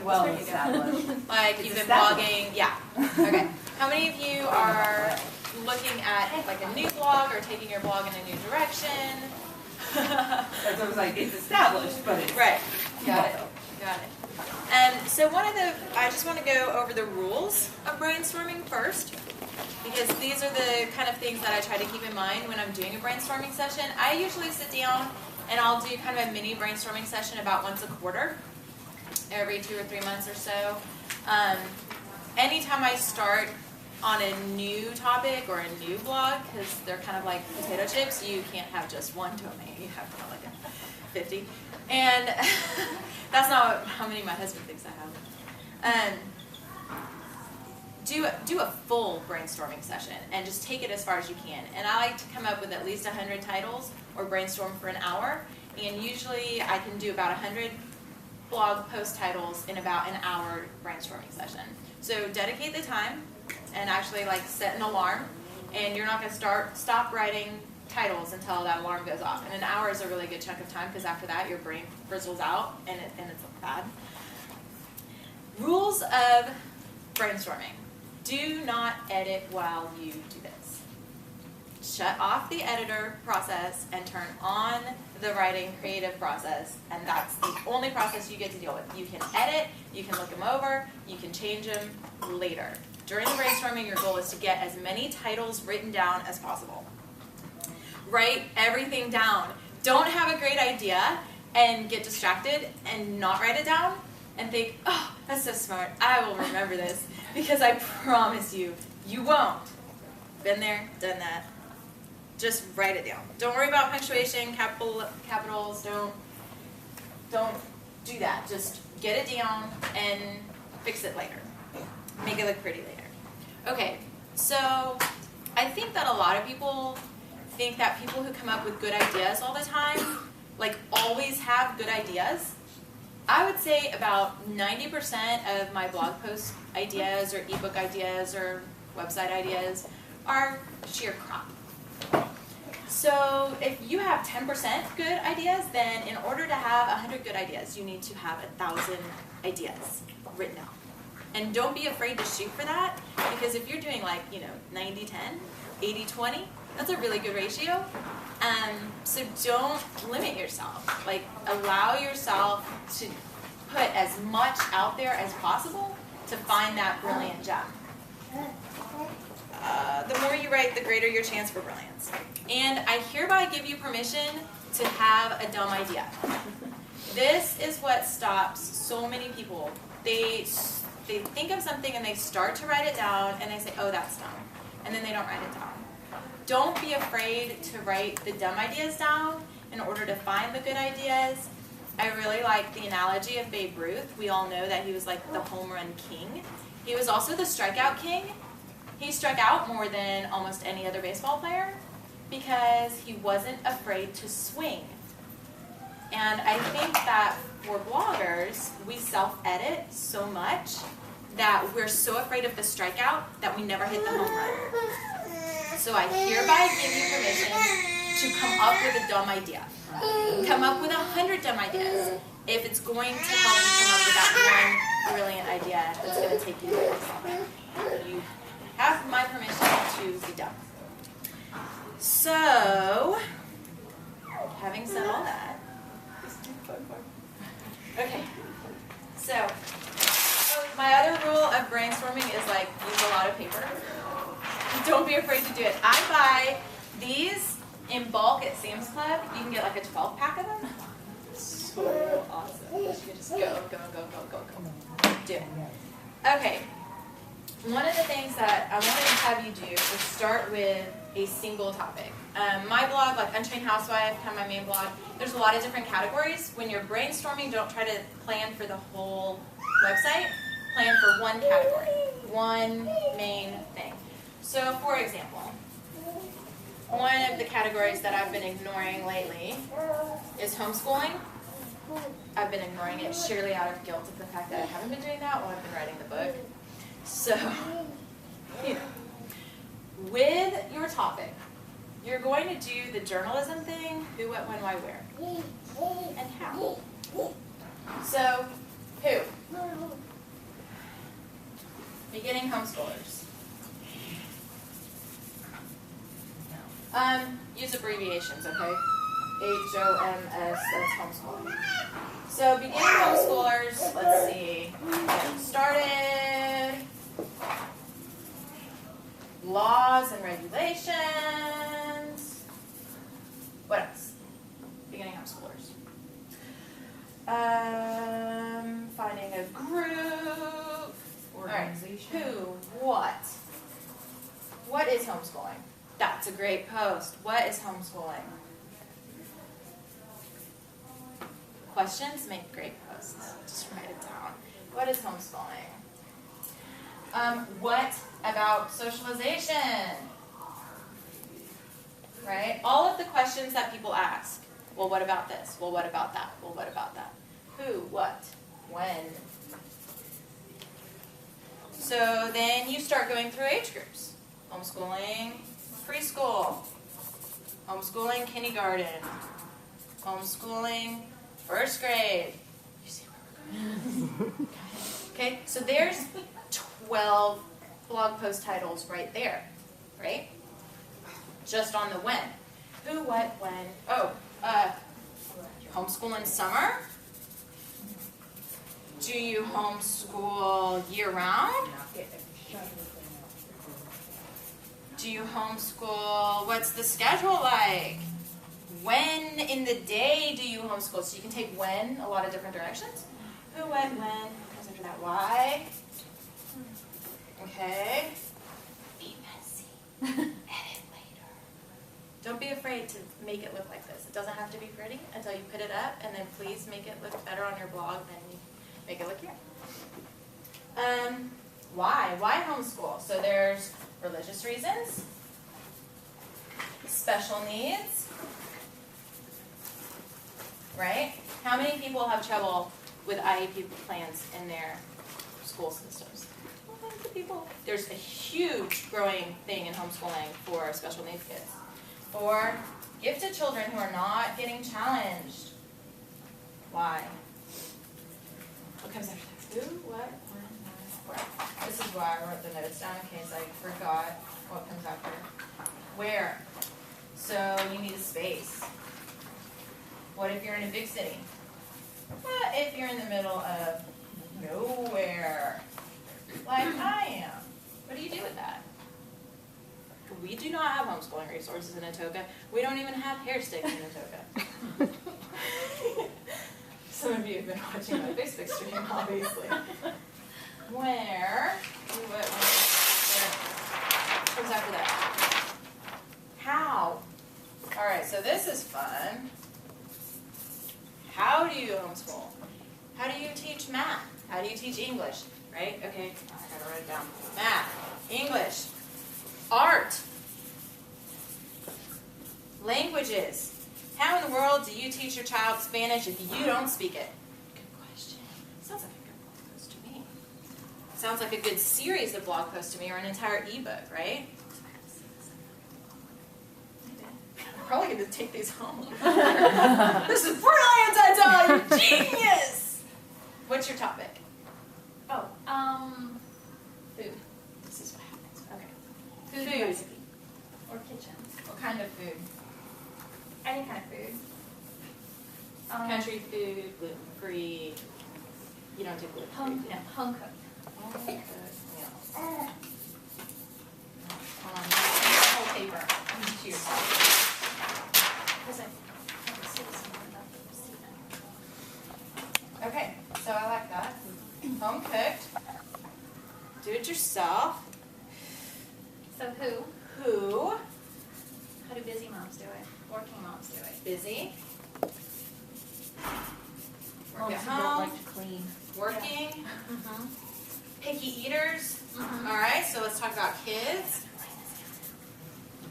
Well established. Like you've been blogging, yeah. Okay. How many of you are looking at like a new blog or taking your blog in a new direction? That's almost like it's established, but it's right. Got it. Got it. And so I just want to go over the rules of brainstorming first, because these are the kind of things that I try to keep in mind when I'm doing a brainstorming session. I usually sit down and I'll do kind of a mini brainstorming session about once a quarter, every 2 or 3 months or so. Anytime I start on a new topic or a new blog, because they're kind of like potato chips, you can't have just one domain, you have to have like 50. And that's not how many my husband thinks I have. Do a full brainstorming session and just take it as far as you can. And I like to come up with at least 100 titles or brainstorm for an hour. And usually I can do about 100 blog post titles in about an hour brainstorming session. So dedicate the time and actually like set an alarm. And you're not going to stop writing titles until that alarm goes off. And an hour is a really good chunk of time, because after that your brain frizzles out and it's bad. Rules of brainstorming. Do not edit while you do this. Shut off the editor process and turn on the writing creative process, and that's the only process you get to deal with. You can edit, you can look them over, you can change them later. During the brainstorming, your goal is to get as many titles written down as possible. Write everything down. Don't have a great idea and get distracted and not write it down and think, oh, that's so smart, I will remember this, because I promise you, you won't. Been there, done that. Just write it down. Don't worry about punctuation, capitals, don't do that. Just get it down and fix it later. Make it look pretty later. Okay, so I think that a lot of people think that people who come up with good ideas all the time, like always have good ideas. I would say about 90% of my blog post ideas or ebook ideas or website ideas are sheer crap. So if you have 10% good ideas, then in order to have 100 good ideas, you need to have 1,000 ideas written down. And don't be afraid to shoot for that, because if you're doing like, 90-10, 80-20, that's a really good ratio. So don't limit yourself. Like, allow yourself to put as much out there as possible to find that brilliant gem. The more you write, the greater your chance for brilliance. And I hereby give you permission to have a dumb idea. This is what stops so many people. They think of something and they start to write it down and they say, oh, that's dumb. And then they don't write it down. Don't be afraid to write the dumb ideas down in order to find the good ideas. I really like the analogy of Babe Ruth. We all know that he was like the home run king. He was also the strikeout king. He struck out more than almost any other baseball player because he wasn't afraid to swing. And I think that for bloggers, we self-edit so much that we're so afraid of the strikeout that we never hit the home run. So I hereby give you permission to come up with a dumb idea. Come up with 100 dumb ideas if it's going to help you come up with that one brilliant idea that's going to take you to the next level. You have my permission to be dumb. So, having said all that, okay, so my other rule of brainstorming is like use a lot of paper. Don't be afraid to do it. I buy these in bulk at Sam's Club. You can get like a 12-pack of them. So awesome. You can just go. Do it. Okay. One of the things that I wanted to have you do is start with a single topic. My blog, like Untrained Housewife, kind of my main blog, there's a lot of different categories. When you're brainstorming, don't try to plan for the whole website. Plan for one category, one main thing. So, for example, one of the categories that I've been ignoring lately is homeschooling. I've been ignoring it sheerly out of guilt of the fact that I haven't been doing that while I've been writing the book. So, with your topic, you're going to do the journalism thing, who, what, when, why, where, and how. So, who? beginning homeschoolers. Use abbreviations, okay? HOMS, that's homeschooling. So beginning homeschoolers, let's see, get started. Laws and regulations. What else? Beginning homeschoolers. Finding a group. Organization. All right. Who? What? What is homeschooling? That's a great post. What is homeschooling? Questions make great posts. Just write it down. What is homeschooling? What about socialization? Right? All of the questions that people ask. Well, what about this? Well, what about that? Well, what about that? Who? What? When? So then you start going through age groups. Homeschooling preschool. Homeschooling kindergarten. Homeschooling first grade. You see where we're going? Okay, so there's 12 blog post titles right there, right? Just on the when. Who, what, when. Oh, homeschool in summer? Do you homeschool year-round? Do you homeschool? What's the schedule like? When in the day do you homeschool? So you can take when a lot of different directions. Who, what, when, comes after that, why. Okay. Be messy. Edit later. Don't be afraid to make it look like this. It doesn't have to be pretty until you put it up, and then please make it look better on your blog than you make it look here. Why? Why homeschool? So there's religious reasons, special needs, right? How many people have trouble with IEP plans in their school systems? Well, lots of people. There's a huge growing thing in homeschooling for special needs kids. For gifted children who are not getting challenged. Why? What comes after that? Who, what, when, where? This is why I wrote the notes down in case I forgot what comes after. Where? So you need a space. What if you're in a big city? What if you're in the middle of nowhere? Like I am. What do you do with that? We do not have homeschooling resources in Atoka. We don't even have hair sticks in Atoka. Some of you have been watching my Facebook stream, obviously. Where comes after that? How? All right, so this is fun. How do you homeschool? How do you teach math? How do you teach English? Right? Okay, I gotta write it down. Math, English, art, languages. How in the world do you teach your child Spanish if you don't speak it? Good question. Sounds like a good blog post to me. Sounds like a good series of blog posts to me, or an entire ebook, right? I'm probably going to take these home. This is brilliant, I tell you! Genius! What's your topic? Oh, Food. This is what happens. Okay. food recipe or kitchen. What kind of food? Any kind of food. Country food, gluten-free. You don't do gluten-free. No, home cooked. Oh, good. Yeah. Hold on. Whole paper. Cheers. Okay, so I like that. Home cooked. Do it yourself. So who? Who? How do busy moms do it? Working moms do it. Busy. Work Moms at who don't home. like to clean. Working. Mm-hmm. Picky eaters. Mm-hmm. All right, so let's talk about kids.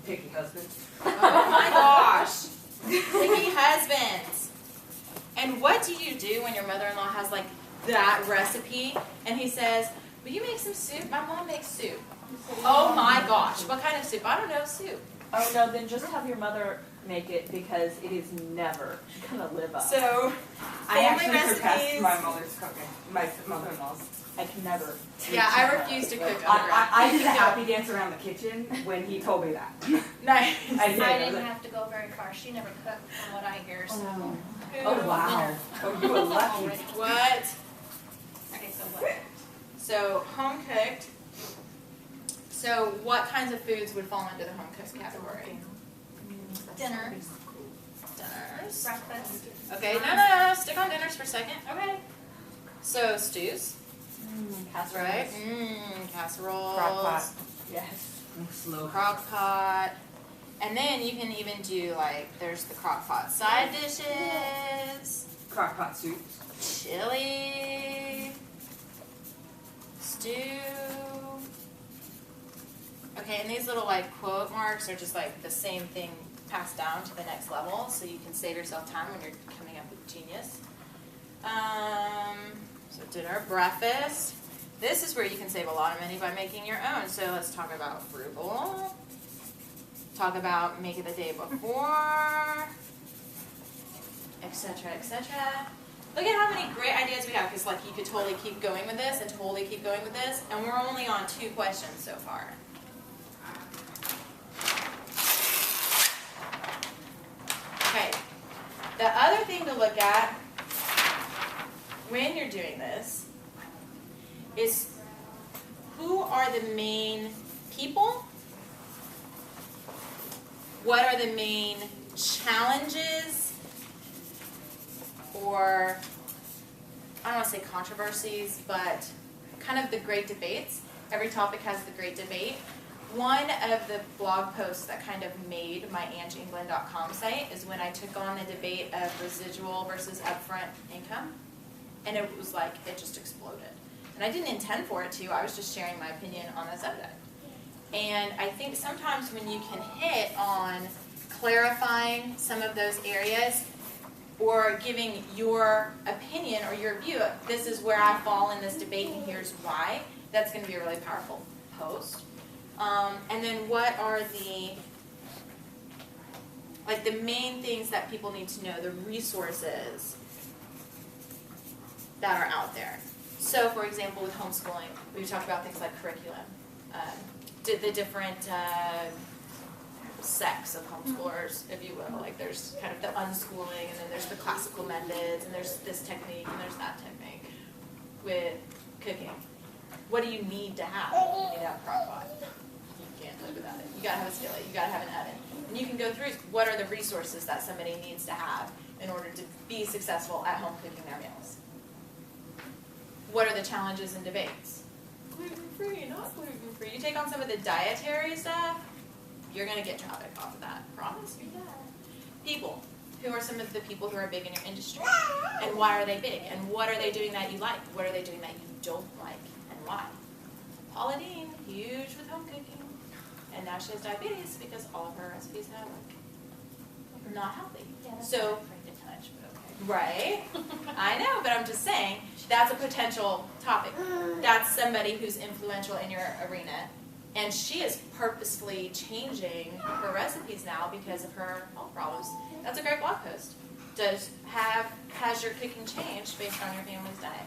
Picky husband. Oh my gosh. Picky husbands. And what do you do when your mother-in-law has like that recipe and he says, will you make some soup? My mom makes soup. Oh my gosh. What kind of soup? I don't know, soup. Oh no, then just have your mother make it because it is never gonna live up. So, I actually family surpassed recipes. my mother's cooking. My mother-in-law's. I can never. Yeah, I refuse to cook underground. I did a happy dance around the kitchen when he told me that. Nice. I did. I didn't have to go very far. She never cooked, from what I hear. So. Oh wow. Oh, you were lucky. What? Okay, so what? So, home cooked. So, what kinds of foods would fall into the home cooked category? Dinner, Dinners. breakfast. Okay, no. Stick on dinners for a second. Okay. So, stews. Casserole. Right? Casseroles. Crock pot. Yes. Slow. Crock pot. And then you can even do, like, there's the crock pot side dishes. Crock pot soups. Chili. Stew. Okay, and these little like quote marks are just like the same thing passed down to the next level, so you can save yourself time when you're coming up with genius. So dinner, breakfast. This is where you can save a lot of money by making your own. So let's talk about frugal. Talk about make it the day before, etc., etc. Look at how many great ideas we have, because like you could totally keep going with this and totally keep going with this, and we're only on 2 questions so far. Okay, the other thing to look at when you're doing this is who are the main people? What are the main challenges or, I don't want to say controversies, but kind of the great debates? Every topic has the great debate. One of the blog posts that kind of made my AngieEngland.com site is when I took on the debate of residual versus upfront income. And it was like, it just exploded. And I didn't intend for it to, I was just sharing my opinion on the subject. And I think sometimes when you can hit on clarifying some of those areas or giving your opinion or your view of this is where I fall in this debate and here's why, that's going to be a really powerful post. And then what are the main things that people need to know, the resources that are out there. So for example, with homeschooling, we talk about things like curriculum, the different sects of homeschoolers, if you will. Like there's kind of the unschooling, and then there's the classical methods, and there's this technique, and there's that technique. With cooking, what do you need to have? You need to have a crock pot. You can't live without it. You gotta have a skillet, you gotta have an oven. And you can go through what are the resources that somebody needs to have in order to be successful at home cooking their meals. What are the challenges and debates? Gluten-free, not gluten-free. You take on some of the dietary stuff, you're going to get traffic off of that. Promise you that. People. Who are some of the people who are big in your industry? And why are they big? And what are they doing that you like? What are they doing that you don't like? And why? Paula Dean, huge with home cooking. And now she has diabetes because all of her recipes have not healthy. Yeah, that's So, not afraid to touch, but okay. right? I know, but I'm just saying, that's a potential topic. That's somebody who's influential in your arena. And she is purposefully changing her recipes now because of her health problems. That's a great blog post. Has your cooking changed based on your family's diet?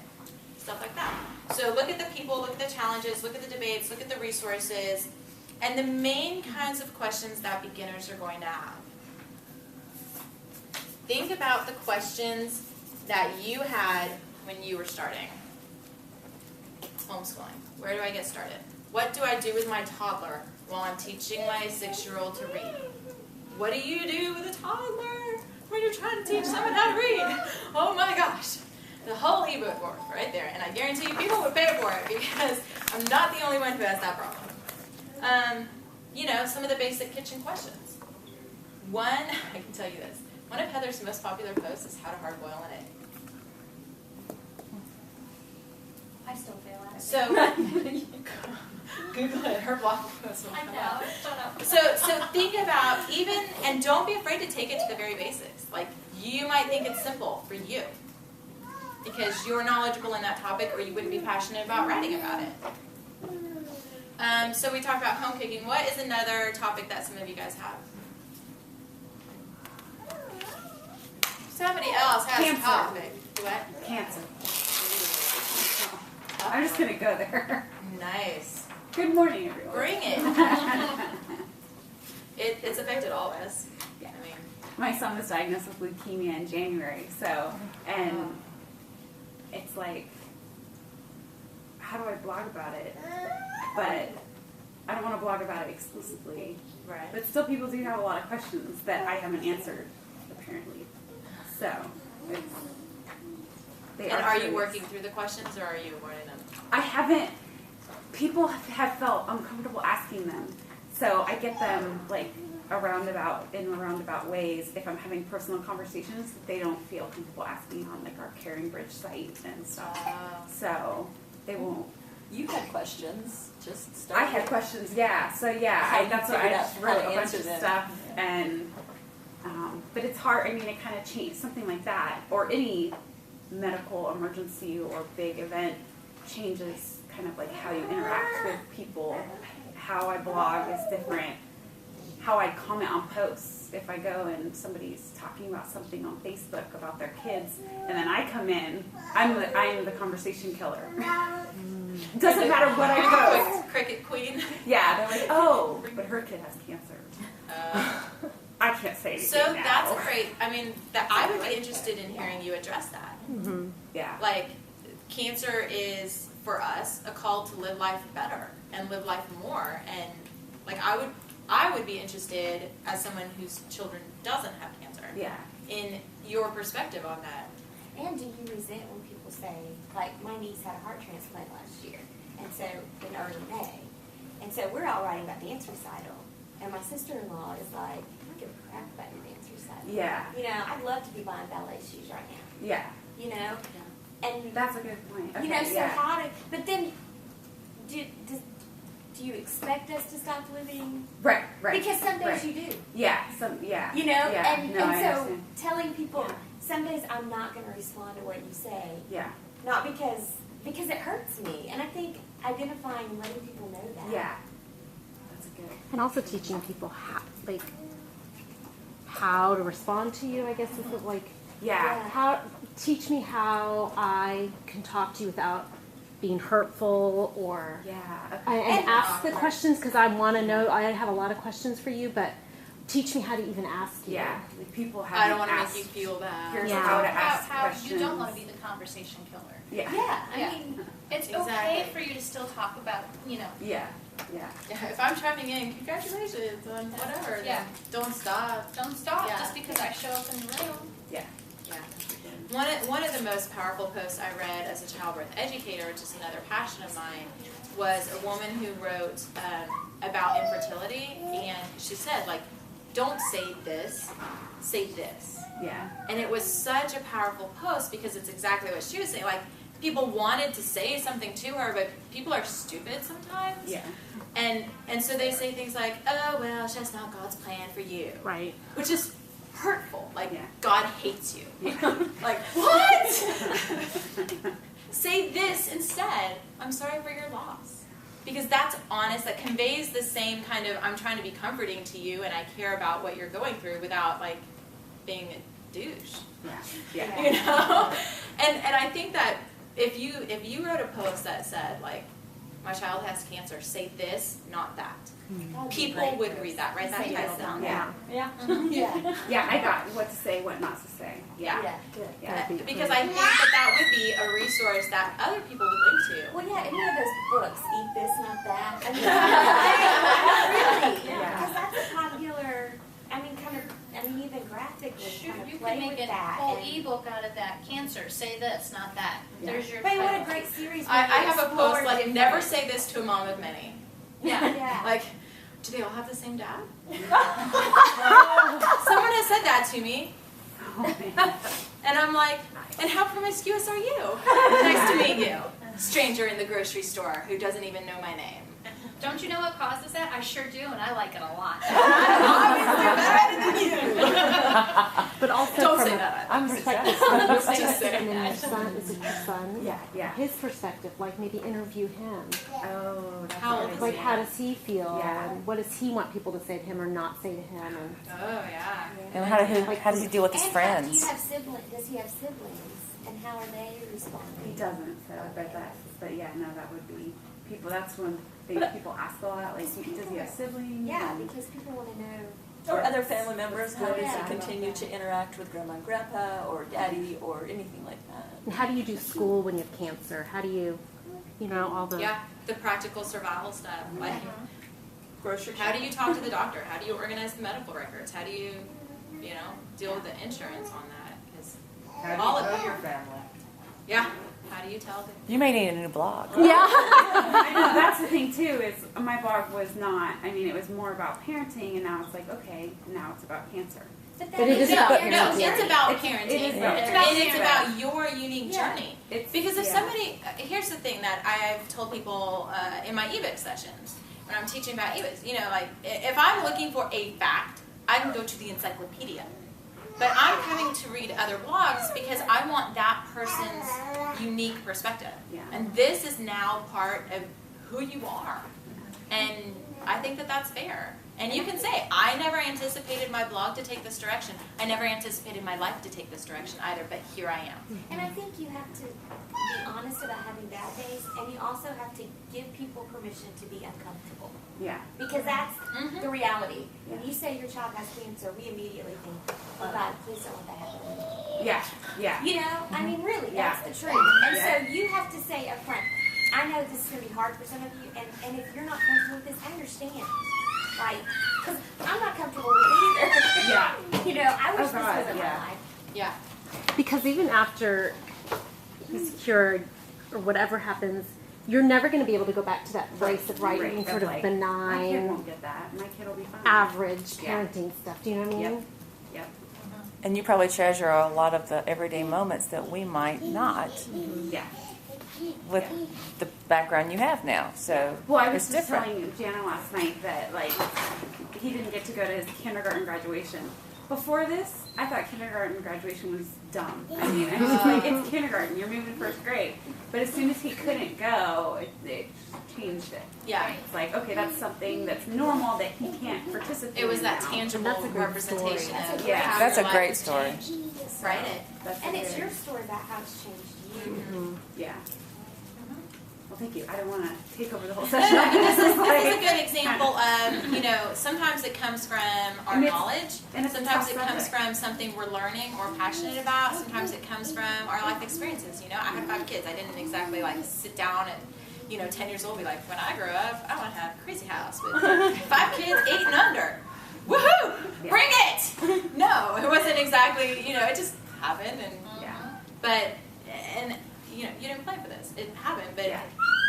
Stuff like that. So look at the people, look at the challenges, look at the debates, look at the resources, and the main kinds of questions that beginners are going to have. Think about the questions that you had when you were starting homeschooling. Where do I get started? What do I do with my toddler while I'm teaching my 6-year-old to read? What do you do with a toddler when you're trying to teach someone how to read? Oh my gosh. The whole ebook work right there. And I guarantee you people would pay for it because I'm not the only one who has that problem. You know, some of the basic kitchen questions. One, I can tell you this. One of Heather's most popular posts is how to hard boil an egg. I still fail at it. So, Google it. Her blog post will I come know. up. Shut up. So think about even, and don't be afraid to take it to the very basics. Like, you might think it's simple for you because you're knowledgeable in that topic or you wouldn't be passionate about writing about it. So we talked about home cooking. What is another topic that some of you guys have? Somebody else has Cancer. a topic. What? Cancer. I'm just gonna go there. Nice. Good morning, everyone. Bring it. It's affected all of us. Yeah. I mean, My son was diagnosed with leukemia in January, and it's like, how do I blog about it? But I don't want to blog about it exclusively. right. But still, people do have a lot of questions that I haven't answered, apparently. So, they And are you curious. working through the questions, or are you avoiding them? I haven't. People have felt uncomfortable asking them, so I get them like in roundabout ways. If I'm having personal conversations, that they don't feel comfortable asking on like our Caring Bridge site and stuff. So they won't. You had questions, just start. I had questions, yeah. So yeah, How you that's what I figured out just how wrote to a bunch answer of them. stuff, and but it's hard. I mean, it kind of changed something like that, or any medical emergency or big event changes kind of like how you interact with people. How I blog is different. How I comment on posts. If I go and somebody's talking about something on Facebook about their kids, and then I come in, I'm the conversation killer. Doesn't matter what I post. Cricket queen. Yeah, they're like, oh, but her kid has cancer. I can't say anything So now. that's great. I mean, I would be interested in hearing you address that. Yeah. Like, cancer is, for us, a call to live life better and live life more. And, like, I would be interested, as someone whose children doesn't have cancer, Yeah. in your perspective on that. And do you resent when people say, like, my niece had a heart transplant last year, and so in early May, and so we're all writing about dance recital, and my sister-in-law is like, I don't give a crap about your dance recital. Yeah. You know, I'd love to be buying ballet shoes right now. Yeah. You know, and That's a good point. Okay, you know, so yeah. how to? But then, do you expect us to stop living? Right. Because some days right. you do. Yeah. Yeah. You know, Yeah. and No, I so understand. telling people some days I'm not going to respond to what you say, Yeah. not because it hurts me, and I think identifying and letting people know that. Yeah. That's a good. And also teaching people how to respond to you, I guess is it like Yeah. teach me how I can talk to you without being hurtful or Yeah. and ask the questions because I want to know. I have a lot of questions for you, but teach me how to even ask you. Yeah. Like people have. I don't want to make you feel bad. Here's Yeah. how to ask How questions. you don't want to be the conversation killer. Yeah. Yeah, Yeah. I mean, It's Exactly. okay for you to still talk about, you know. Yeah. Yeah. Yeah, if I'm chiming in, congratulations on whatever, then Yeah. don't stop. Don't stop Yeah. just because I show up in the room. Yeah. Yeah. One of the most powerful posts I read as a childbirth educator, which is another passion of mine, was a woman who wrote about infertility, and she said, like, don't say this, say this. Yeah. And it was such a powerful post because it's exactly what she was saying. Like, people wanted to say something to her, but people are stupid sometimes. Yeah. And so they say things like, oh, well, that's not God's plan for you. Right. Which is hurtful. Like, Yeah. God hates you. Yeah. Like, what? Say this instead. I'm sorry for your loss. Because that's honest. That conveys the same kind of, I'm trying to be comforting to you and I care about what you're going through without, like, being a douche. Yeah. Yeah. You know? And I think that if you wrote a post that said, like, my child has cancer, say this, not that. People would read that, write that Say title this, down. Yeah. Yeah. yeah, Yeah. I got what to say, what not to say. Yeah. yeah, good. Yeah. That'd be Because great. I think that would be a resource that other people would link to. Well, yeah, any of those books, Eat This, Not That. I mean, really, Yeah. because that's a popular. Even graphic would Shoot, kind of you play could with make a that. whole and- ebook out of that. Cancer, say this, not that. Yeah. There's your But what a title. great series. I where you have a explore post like, different- never say this to a mom of many. Yeah. Like, do they all have the same dad? Someone has said that to me. Oh, man. And I'm like, and how promiscuous are you? Nice to meet you. stranger in the grocery store who doesn't even know my name. Don't you know what causes that? I sure do, and I like it a lot. But also Don't from say a that. I'm perspective, from your Just perspective, say and then your son, is it your son? Yeah. His perspective, like maybe interview him. Oh, that's How a old good is Like idea. how does he feel, Yeah. and what does he want people to say to him or not say to him? And Oh, yeah. And how does he deal with his And friends? do you have siblings? Does he have siblings? And how are they He responding? doesn't, so but yeah, no, that would be people. That's one thing people ask a lot. Like, does he have siblings? Yeah, And- because people want to know. Or other family members, how does Yeah. he continue to interact with grandma and grandpa or daddy or anything like that? And how do you do school when you have cancer? How do you, all the. Yeah, the practical survival stuff. Like, Grocery how do you talk to the doctor? How do you organize the medical records? How do you, deal with the insurance on that? 'Cause all of your family? yeah. How do you tell them? You may need a new blog. Yeah. I know that's the thing too. Is my blog was not. I mean, it was more about parenting, and now it's like, okay, now it's about cancer. But But it is No, about no, parenting. it's about It parenting. is about and parenting. it's about your unique Yeah. journey. It's Because if yeah. somebody, here's the thing that I've told people in my eBic sessions when I'm teaching about eBics, like if I'm looking for a fact, I can go to the encyclopedia. But I'm coming to read other blogs because I want that person's unique perspective. Yeah. And this is now part of who you are. And I think that that's fair. And you can say, I never anticipated my blog to take this direction. I never anticipated my life to take this direction either, but here I am. And I think you have to be honest about having bad days, and you also have to give people permission to be uncomfortable. Yeah. Because that's Mhm. the reality. When you say your child has cancer, we immediately think, oh God, please don't let that happen to me. Yeah. Yeah. You know, I mean, really, Yeah. that's the truth. And Yeah. so you have to say up front, I know this is going to be hard for some of you, and if you're not comfortable with this, I understand. Like, because I'm not comfortable with it either. Yeah. You know, I wish Oh, this God, wasn't yeah. my life. Yeah. Because even after he's cured or whatever happens, you're never going to be able to go back to that race of writing Right, sort of like, My kid benign, won't get that. My kid will be fine. average Yeah. parenting stuff. Do you know what I mean? Yep. Yep. And you probably treasure a lot of the everyday moments that we might not Yeah. with the background you have now. So Well, I was it's just different. telling Jana last night that he didn't get to go to his kindergarten graduation. Before this, I thought kindergarten graduation was dumb. I mean, I was like, it's kindergarten. You're moving first grade. But as soon as he couldn't go, it changed it. Yeah. It's like, okay, that's something that's normal that he can't participate It was in that now. tangible And that's a good representation story. of Yeah. how That's your a life great has story. changed. Write it. That's And what it's it your is. story about how it's changed you. Mm-hmm. Yeah. Well, thank you. I don't want to take over the whole session. No, but this is Like, a good example of, sometimes it comes from our And it's- knowledge, and it's a sometimes tough it comes subject. from something we're learning or passionate about, sometimes it comes from our life experiences. I had 5 kids. I didn't exactly sit down at 10 years old and be like, when I grow up, I want to have a crazy house with 5 kids, 8 and under. Woohoo! Yeah. Bring it! No, it wasn't exactly, it just happened. Yeah. But, you didn't plan for this. It happened, but Yeah.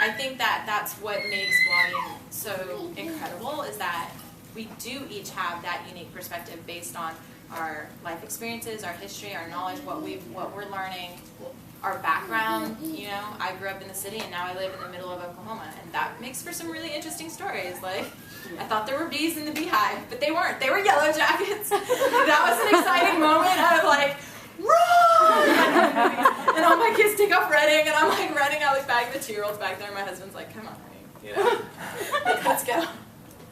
I think that that's what makes blogging so incredible is that we do each have that unique perspective based on our life experiences, our history, our knowledge, what we're learning, our background. I grew up in the city and now I live in the middle of Oklahoma, and that makes for some really interesting stories. Like, I thought there were bees in the beehive, but they weren't. They were yellow jackets. That was an exciting moment. I was like, run! And all my kids take off running, and I'm running. I look back, the 2-year-old's back there, and my husband's like, come on, honey. Let's go.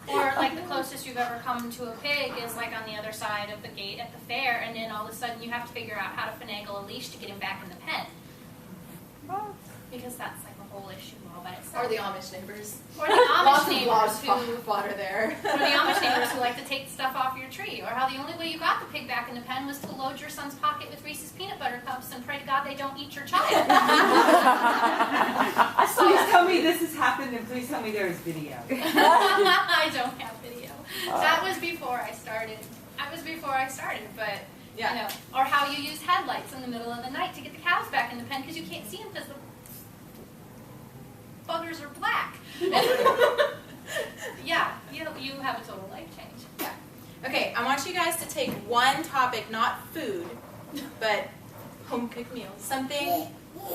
Or the closest you've ever come to a pig is on the other side of the gate at the fair, and then all of a sudden you have to figure out how to finagle a leash to get him back in the pen. Because that's a whole issue all by itself. Or the Amish neighbors. Or the Amish Lots of neighbors logs who of water there. Or the Amish neighbors who like to take stuff off your tree. Or how the only way you got the pig back in the pen was to load your son's pocket with Reese's peanut butter cups and pray to God they don't eat your child. Please tell me this has happened, and please tell me there is video. I don't have video. That was before I started. But, Yeah. or how you use headlights in the middle of the night to get the cows back in the pen because you can't see them because the buggers are black. Yeah, you have a total life change. Yeah. Okay, I want you guys to take one topic, not food, but home cooked meals. Something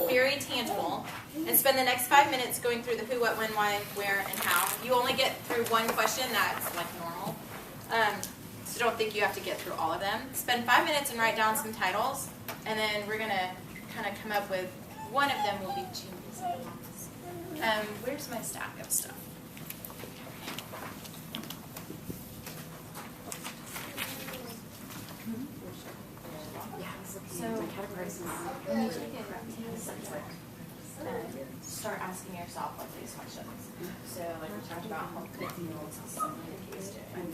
very tangible, and spend the next 5 minutes going through the who, what, when, why, where, and how. You only get through one question, that's like normal. So don't think you have to get through all of them. Spend 5 minutes and write down some titles, and then we're gonna kind of come up with, one of them will be genius. Where's my stack of stuff? So, when you take a start asking yourself like these questions. So, like we talked about home cooking meals, some of the case doing.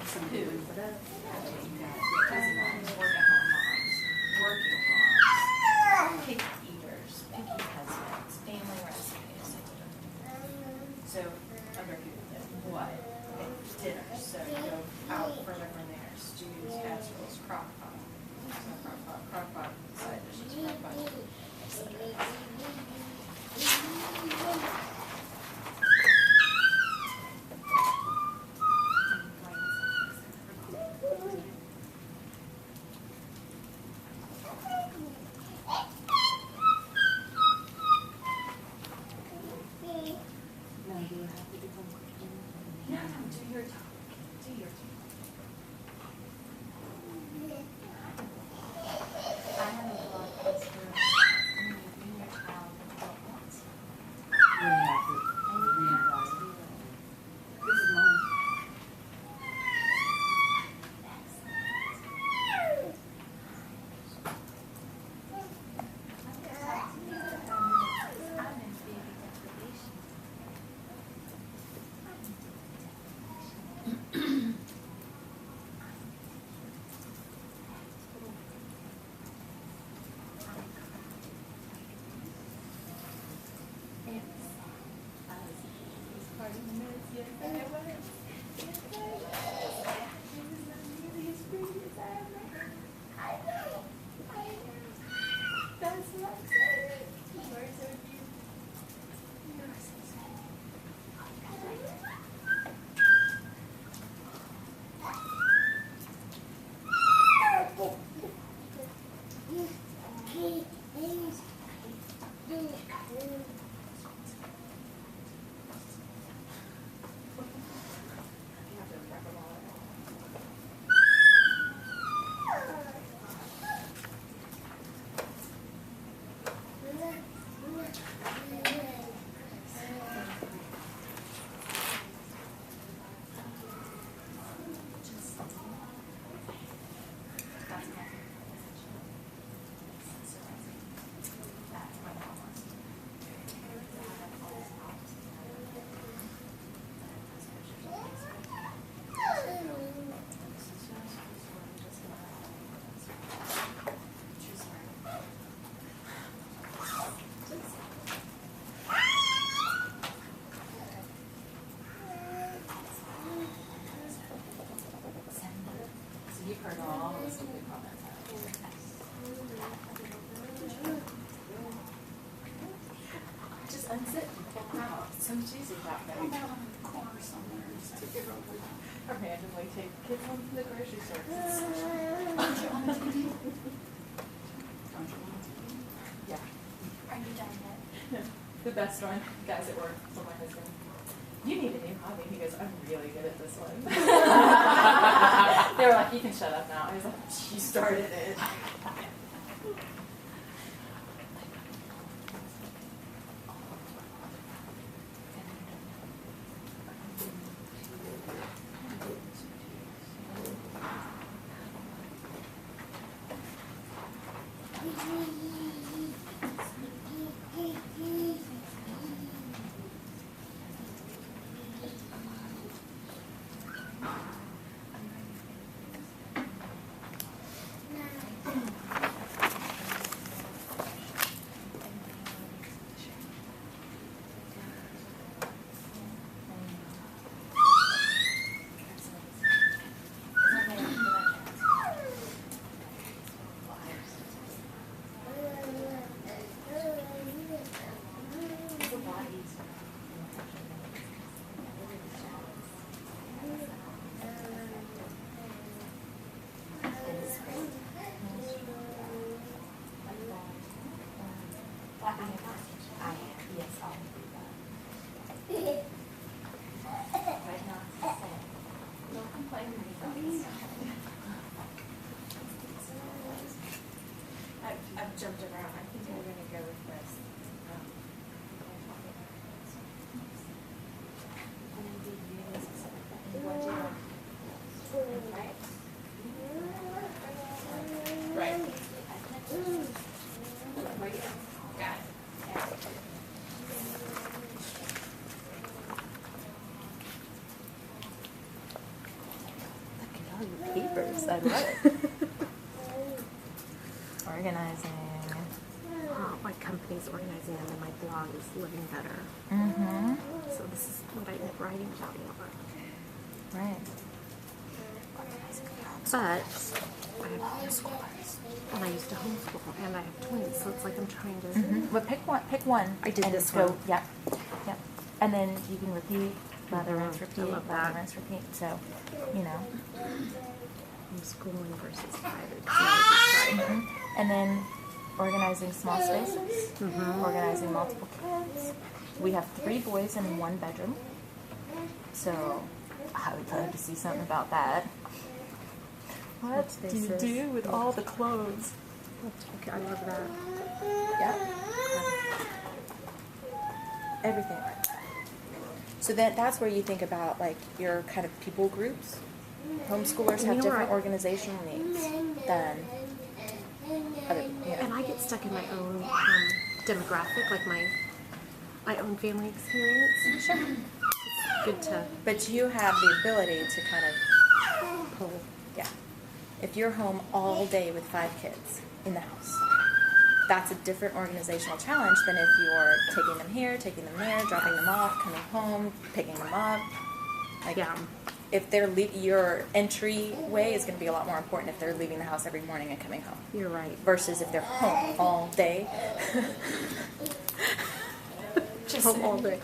So, who? Busy moms, work at home moms, working moms, picky eaters, picky husbands, family recipes. So, other people did what? Okay, dinner. So, you go out further from there. Stews, casseroles, crock pot. Crock pot, side dishes, crock pot, etc. Do your topic. Do your topic. I have a blog post for when your child what wants. This is mine. You've heard all the stupid comments. Just unzip and pull them out. So much easier that way. I'm out on the corner somewhere. Or randomly take kids home from the grocery store. Yeah. Are you done yet? The best one, guys at work, told my husband, you need a new hobby. He goes, I'm really good at this one. They were like, you can shut up now. I was like, you started it. jumped around. I think we're gonna go with this. And then do units and stuff like that. And what do you want? Right? Right. Where you Got it. Look at all your papers. I love it. Organizing. My company's organizing them, and my blog is living better. Mm-hmm. So this is what I'm writing about more. Right. But I have homeschoolers, and I used to homeschool, and I have twins, so it's like I'm trying to. Mm-hmm. But pick one. Pick one. I did and this go, one. Yep. Yep. And then you can repeat, lather, Mhm. rinse, repeat, I love lather, that. rinse, repeat. So, you know. Homeschooling versus private. Mhm. And then organizing small spaces, Mhm. organizing multiple kids. We have 3 boys in 1 bedroom. So I would love to see something about that. What do you Spaces. do with all the clothes? Okay, I love that. Yep. Everything like that. So that's where you think about like your kind of people groups. Homeschoolers have You know where different I- organizational needs than other. And I get stuck in my own demographic, like my own family experience. Sure. It's good to But you have the ability to kind of pull. yeah. If you're home all day with 5 kids in the house, that's a different organizational challenge than if you're taking them here, taking them there, dropping them off, coming home, picking them up. Like, Yeah. if they're your entryway is going to be a lot more important if they're leaving the house every morning and coming home You're right. versus if they're home all day. Just home all day.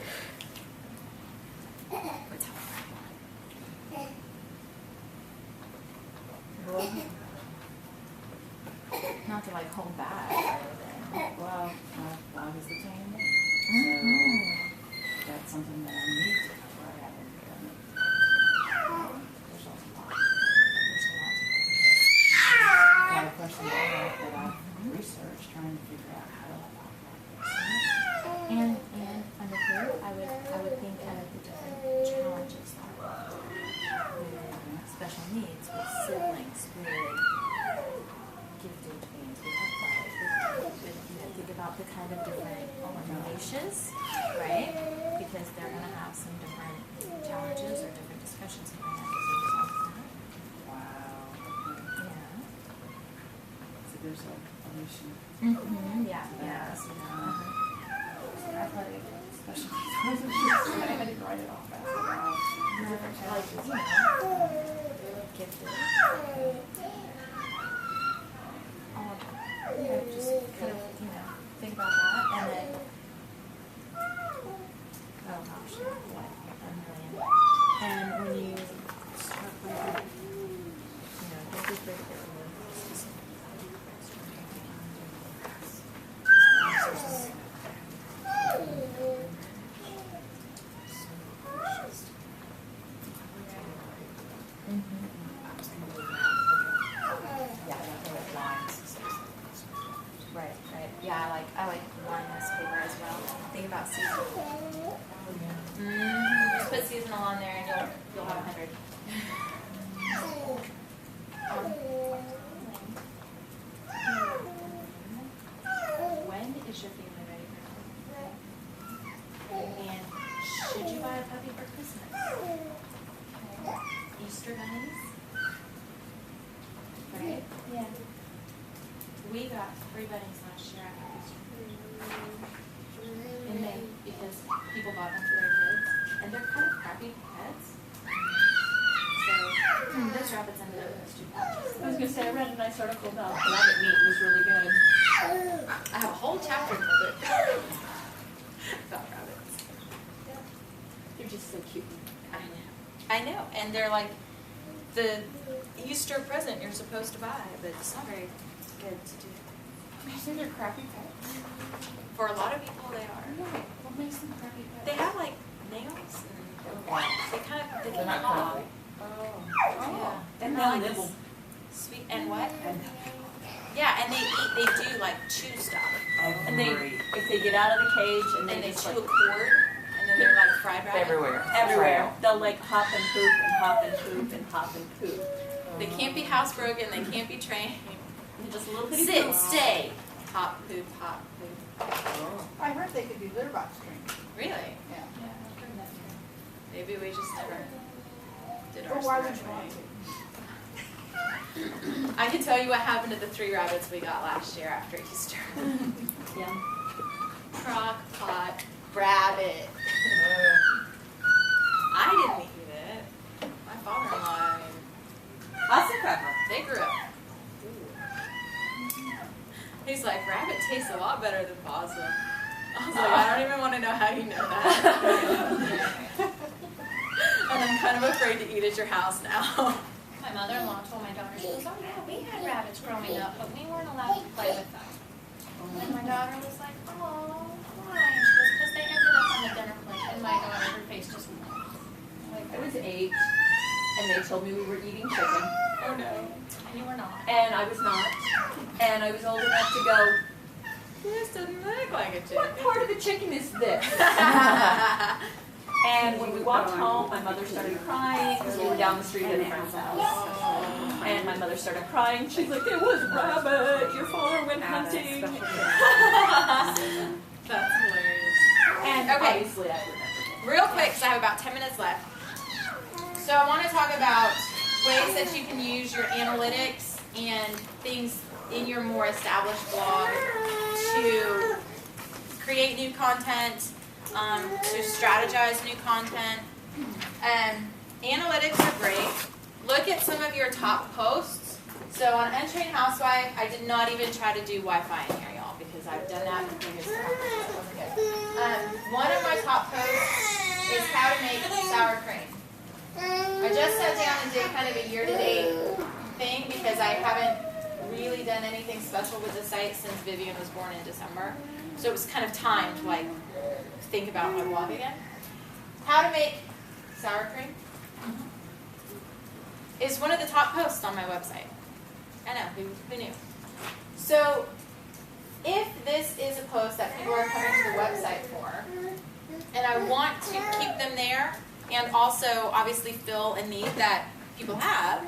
Not to like hold back. Well, my blog is the same. Mhm. So that's something that I need to cover. I haven't done it. There's a lot. There's a lot of questions I have that I've researched trying to figure out how to apply this. And under here, I would think of the different challenges with special needs, with siblings, with gifted beings, with think about the kind of different niches, right? Because they're going to have some different challenges or different discussions that they have as a result of that. Wow. Yeah. So there's a mission. Mm-hmm. Yeah. Yeah. Yes. So, I played special needs. I had to write it off fast. Different challenges. gifted. All of that. Yeah, just kind of, think about that and then, oh gosh, what a million. And when you start with, don't be afraid to get really specific about your Right. Yeah, I like one paper as well. Think about seasonal. Just put seasonal on there and you'll have 100. When is your family ready for Halloween? And should you buy a puppy for Christmas? Okay. Easter bunnies? Right? Yeah. We got 3 bunnies last year after Easter. In May, because people bought them for their kids. And they're kind of crappy pets. So, those rabbits ended up with us 2 pouches. I was gonna say, I read a nice article about rabbit meat, it was really good. I have a whole chapter for it. About rabbits. They're just so cute. I know, and they're like the Easter present you're supposed to buy, but it's not very good to do. You say they're crappy pets? For a lot of people, they are. What makes them crappy pets? They have like nails, and they They're can not claw. cuddly. Yeah, And they're they'll like nibble. sweet and what? Yeah, and they do like chew stuff. And if they get out of the cage and And they just chew like a cord, and then they're like fried rabbit. everywhere, they'll like hop and poop and hop and poop and hop and poop. They can't be housebroken, they can't be trained. They're just a little bitty Sit, poops. stay. Hop, poop, hop, poop. I heard they could do litter box training. Really? Yeah. Maybe we just never did But ours. why the would you right want way. to? I can tell you what happened to the 3 rabbits we got last year after Easter. Yeah. Crock pot rabbit. I didn't eat it. My father-in-law. How's the pepper? They grew up. He's like, rabbit tastes a lot better than possum. I was like, I don't even want to know how you know that. And I'm kind of afraid to eat at your house now. My mother-in-law told my daughter, she goes, oh yeah, we had rabbits growing up, but we weren't allowed to play with them. And my daughter was like, oh, why? She goes, because they ended up on the dinner plate. And my daughter, her face just went. I was 8, and they told me we were eating chicken, Oh no. And you were not. and I was not. And I was old enough to go, This doesn't look like a chicken. what part of the chicken is this? And when we walked home, my mother started crying because we were down the street at a friend's house. And my mother started crying. She's like, it was rabbit. Your father went hunting. That's hilarious. And Okay. obviously I remember. Real quick, because I have about 10 minutes left. So I want to talk about ways that you can use your analytics and things in your more established blog to create new content, to strategize new content. Analytics are great. Look at some of your top posts. So on Untrained Housewife, I did not even try to do Wi-Fi in here, y'all, because I've done that in previous conferences. It wasn't good. One of my top posts is how to make sour cream. I just sat down and did kind of a year-to-date thing because I haven't really done anything special with the site since Vivian was born in December. So it was kind of time to like think about my blog again. How to make sour cream is one of the top posts on my website. I know, who knew? So if this is a post that people are coming to the website for, and I want to keep them there and also obviously fill a need that people have,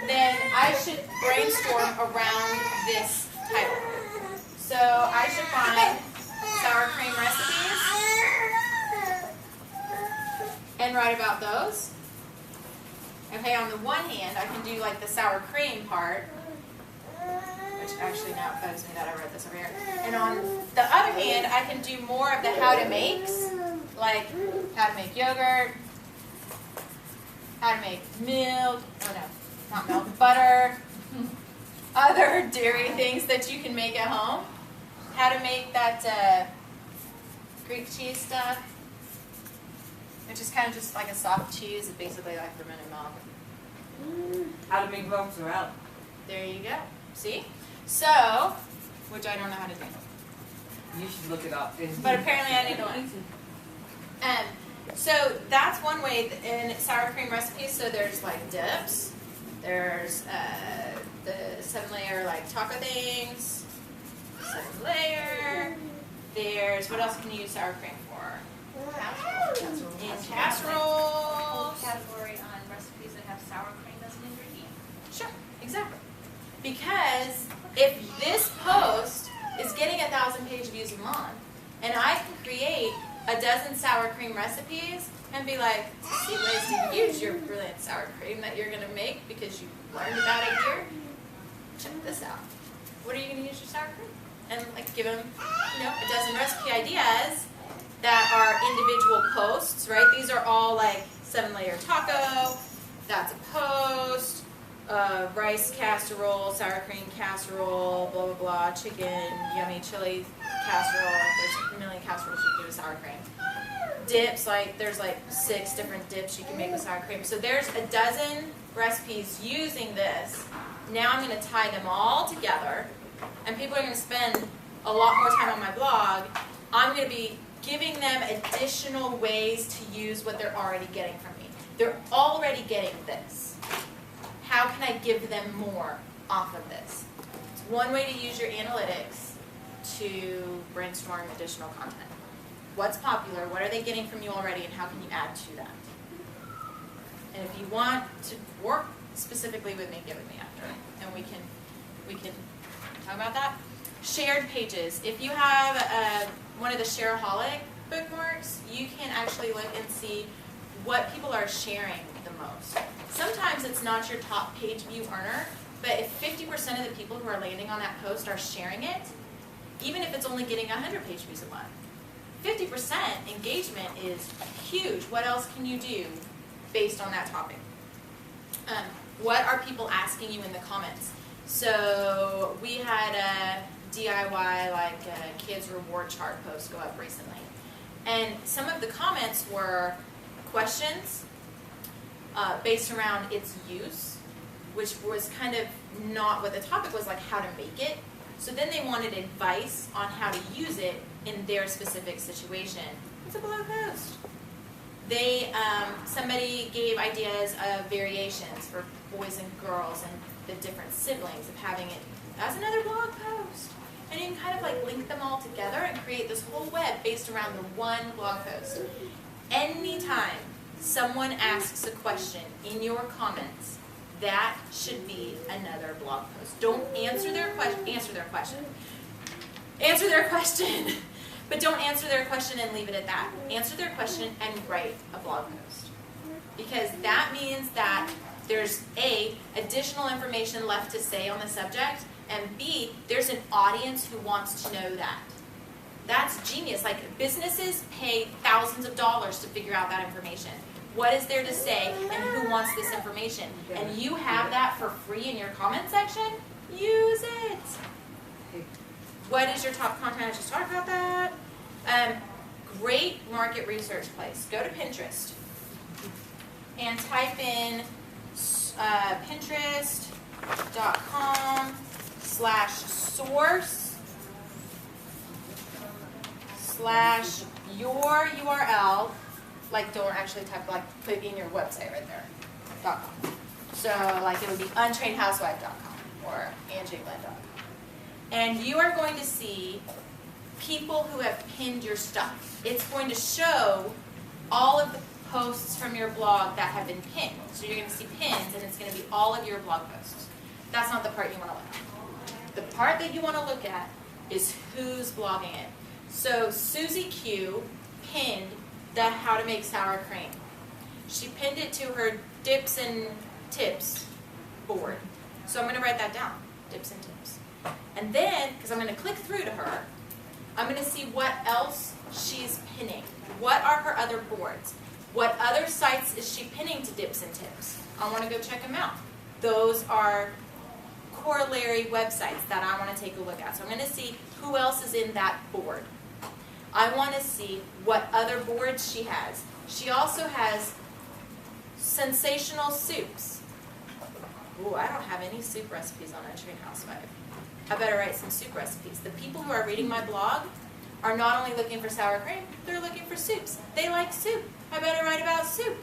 then I should brainstorm around this title. So I should find sour cream recipes and write about those. Okay, on the one hand, I can do like the sour cream part, which actually now it bugs me that I wrote this over here. And on the other hand, I can do more of the how to makes, like how to make yogurt, how to make milk, oh no, not milk, butter, other dairy things that you can make at home. How to make that Greek cheese stuff, which is kind of just like a soft cheese, it's basically like fermented milk. How to make mozzarella. There you go. See? So, which I don't know how to do. You should look it up. But apparently I need to learn. So that's one way in sour cream recipes. So there's like dips. There's the 7-layer like taco things. 7-layer. There's, what else can you use sour cream for? Casseroles. Casseroles. Category on recipes that have sour cream as an ingredient. Sure, exactly. Because if this post is getting 1,000 page views a month, and I can create a dozen sour cream recipes and be like, see ways to use your brilliant sour cream that you're going to make because you learned about it here, check this out. What are you going to use your sour cream? And like give them, a dozen recipe ideas that are individual posts, right? These are all like 7-layer taco, that's a post, rice casserole, sour cream casserole, blah, blah, blah, chicken, yummy chili casserole. There's a million casseroles you can do with sour cream. Dips, like there's like 6 different dips you can make with sour cream. So there's a dozen recipes using this. Now I'm going to tie them all together, and people are going to spend a lot more time on my blog. I'm going to be giving them additional ways to use what they're already getting from me. They're already getting this. How can I give them more off of this? It's one way to use your analytics to brainstorm additional content. What's popular? What are they getting from you already, and how can you add to that? And if you want to work specifically with me, get with me after, and we can talk about that. Shared pages. If you have one of the Shareaholic bookmarks, you can actually look and see what people are sharing the most. Sometimes it's not your top page view earner, but if 50% of the people who are landing on that post are sharing it, even if it's only getting 100 page views a month, 50% engagement is huge. What else can you do based on that topic? What are people asking you in the comments? So we had a DIY like a kids reward chart post go up recently, and some of the comments were questions based around its use, which was kind of not what the topic was, like how to make it. So then they wanted advice on how to use it in their specific situation. It's a blog post. They somebody gave ideas of variations for boys and girls and the different siblings of having it as another blog post. And you can kind of like link them all together and create this whole web based around the one blog post. Anytime someone asks a question in your comments, that should be another blog post. Don't answer their question. Answer their question. Answer their question. But don't answer their question and leave it at that. Answer their question and write a blog post. Because that means that there's A, additional information left to say on the subject, and B, there's an audience who wants to know that. That's genius. Like, businesses pay thousands of dollars to figure out that information. What is there to say, and who wants this information? And you have that for free in your comment section? Use it. What is your top content? I just talked about that. Great market research place. Go to Pinterest and type in pinterest.com/source/your URL. Like, don't actually type, like, put in your website right there. .com. So, like, it would be untrainedhousewife.com or angieglenn.com. And you are going to see people who have pinned your stuff. It's going to show all of the posts from your blog that have been pinned. So you're going to see pins, and it's going to be all of your blog posts. That's not the part you want to look at. The part that you want to look at is who's blogging it. So Susie Q pinned the How to Make Sour Cream. She pinned it to her dips and tips board. So I'm going to write that down, dips and tips. And then, because I'm going to click through to her, I'm going to see what else she's pinning. What are her other boards? What other sites is she pinning to dips and tips? I want to go check them out. Those are corollary websites that I want to take a look at. So I'm going to see who else is in that board. I want to see what other boards she has. She also has sensational soups. Ooh, I don't have any soup recipes on Untrained Housewife. I better write some soup recipes. The people who are reading my blog are not only looking for sour cream, they're looking for soups. They like soup. I better write about soup.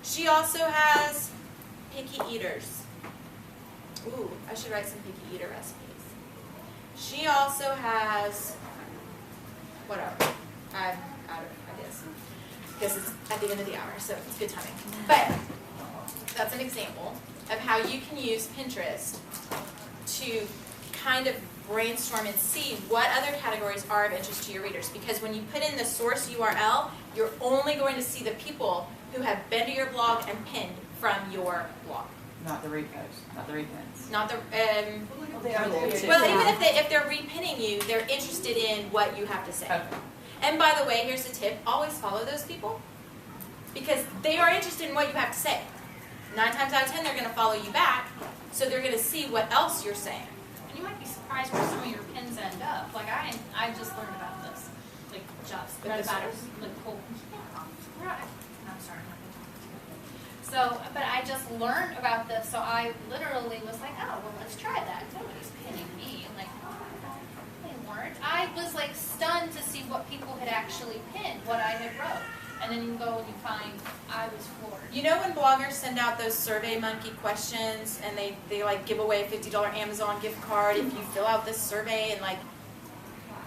She also has picky eaters. Ooh, I should write some picky eater recipes. She also has, whatever, I'm out of ideas. Because it's at the end of the hour, so it's good timing. But that's an example of how you can use Pinterest to kind of brainstorm and see what other categories are of interest to your readers. Because when you put in the source URL, you're only going to see the people who have been to your blog and pinned from your blog. Not the reposts, not the repins. Not the Well, they are there too. well, even if they're repinning you, they're interested in what you have to say. Okay. And by the way, here's a tip: always follow those people because they are interested in what you have to say. 9 times out of 10, they're going to follow you back, so they're going to see what else you're saying. And you might be surprised where some of your pins end up. Like I just learned about this. Like just With read the about it. source? Like whole. Right. I'm sorry. I'm not gonna talk to you. So, but I just learned about this, so I literally was like, oh, well, let's try that. Nobody's pinning me. Like, they weren't. I was like stunned to see what people had actually pinned, what I had wrote. and then you can go and you find, I was floored. You know when bloggers send out those Survey Monkey questions and they like give away a $50 Amazon gift card if you fill out this survey, and like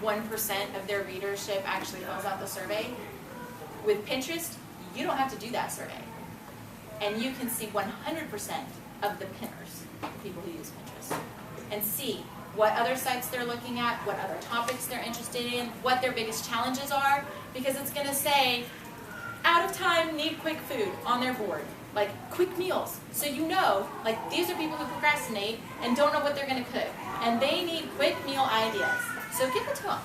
1% of their readership actually fills out the survey? With Pinterest, you don't have to do that survey. And you can see 100% of the pinners, the people who use Pinterest, and see what other sites they're looking at, what other topics they're interested in, what their biggest challenges are, because it's going to say, out of time, need quick food on their board, like quick meals. So you know, like these are people who procrastinate and don't know what they're going to cook, and they need quick meal ideas. So give it to them.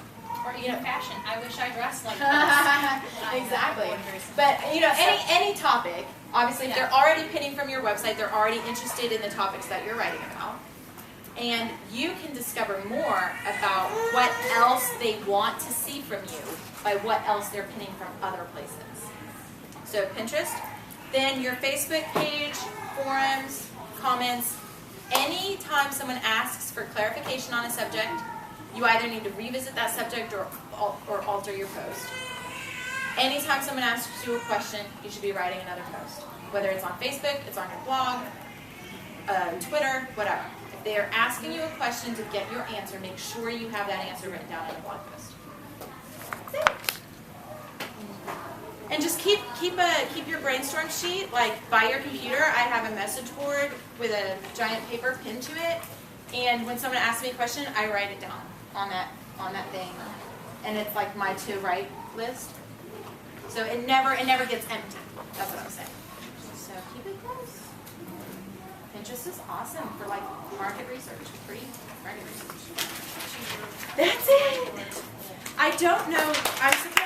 Or even fashion. I wish I dressed like this. Exactly. But you know, any topic, obviously if they're already pinning from your website, they're already interested in the topics that you're writing about. And you can discover more about what else they want to see from you by what else they're pinning from other places. So Pinterest, then your Facebook page, forums, comments. Anytime someone asks for clarification on a subject, you either need to revisit that subject or alter your post. Anytime someone asks you a question, you should be writing another post. Whether it's on Facebook, it's on your blog, Twitter, whatever. If they are asking you a question to get your answer, make sure you have that answer written down in a blog post. That's it. And just keep your brainstorm sheet like by your computer. I have a message board with a giant paper pinned to it, and when someone asks me a question, I write it down on that thing, and it's like my to write list. So it never gets empty. That's what I'm saying. So keep it close. Pinterest is awesome for like market research, free market research. That's it. I don't know. I'm surprised.